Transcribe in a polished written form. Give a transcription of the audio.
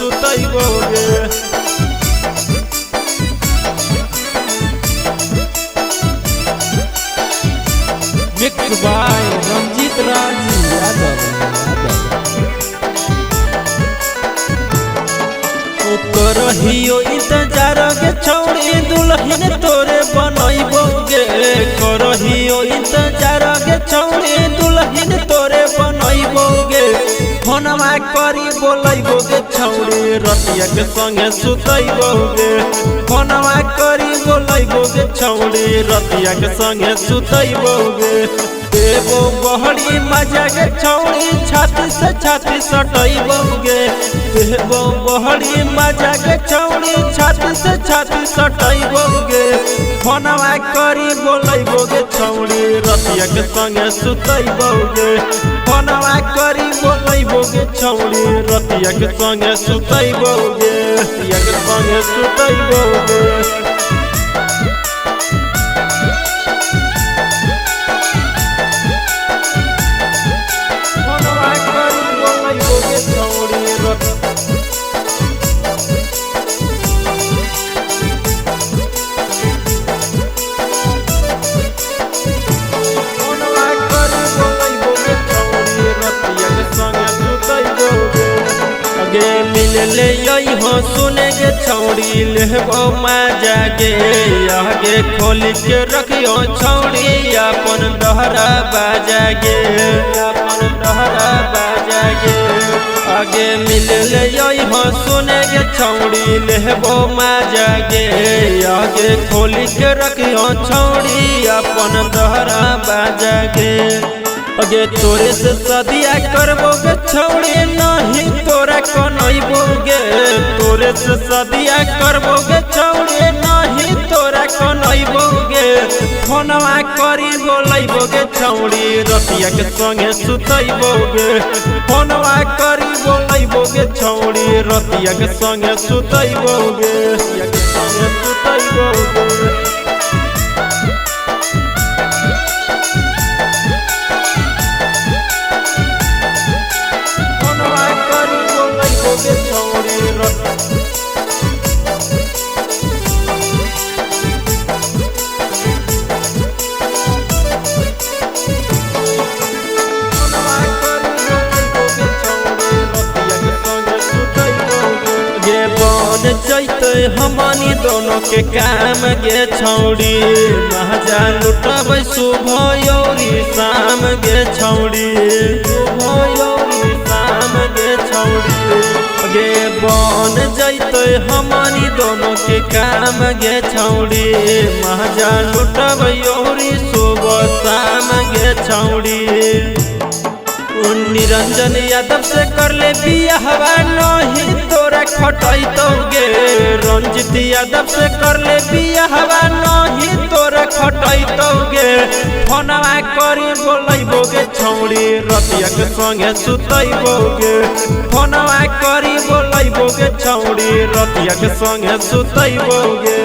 सुतैबोगे। Mix by Ranjit राज यादव। करहियो इंतजार गे छौड़ी दुल्हन तोरे बनैबोगे। करहियो इंतजार गे छौड़ी दुल्हन तोरे बनैबोगे। फोनमा करी बोलैबोगे छौड़ी रतिया के संगे सुतैबोगे। फोनमा करी बोलैबोगे छौड़ी रतिया के संगे सुतैबोगे। देबो बहरी मजा गे छौड़ी छाती से छाती सटैबोगे। देबो बहरी मजा गे छौड़ी छाती से छाती सटैबोगे। फोनमा करी बोलैबोगे छौड़ी रतिया के संगे सुतैबोगे। फोनमा करी बोलैबोगे छौड़ी रतिया के संगे सुतैबोगे। रतिया के संगे सुतैबोगे। गे मिल ले हो सुने गे छौड़ी लेबो मजा गे। आगे खोल के रखियो छौड़ी अपन डहरा बाजा गे। अपन डहरा बाजा गे। आगे मिल ले हो सुने गे छौड़ी लेबो मजा गे। आगे खोल के रखियो छौड़ी अपन डहरा बाजा गे। अगे तोरे से सदिया करबोगे छौड़ी नहीं तोरा कनैबोगे। तोरे से सदिया करबोगे छौड़ी नहीं तोरा कनैबोगे। फोनमा करी बोलैबोगे छौड़ी रतिया के संगे सुतैबोगे। फोनमा करी बोलैबोगे छौड़ी रतिया के संगे सुतैबोगे। रतिया के संगे सुतैबोगे। जैते हमनी दोनों के काम गे छौड़ी। महजा लुटब सुबह यौरी शाम गे छौड़ी। सुबह यौरी शाम गे छौड़ी। गे बन जैते हमनी दोनों के काम गे छौड़ी। महजा लुटब यौरी सुबह शाम गे छौड़ी। निरंजन यादव से कर ले बियाहवा नहीं तोरा खटैतोगे। रंजीत यादव से कर ले बियाहवा नहीं तोरा खटैतोगे। फोनमा करी बोलैबोगे छौड़ी रतिया के संगे सुतैबोगे। फोनमा करी बोलैबोगे छौड़ी रतिया के संगे सुतैबोगे।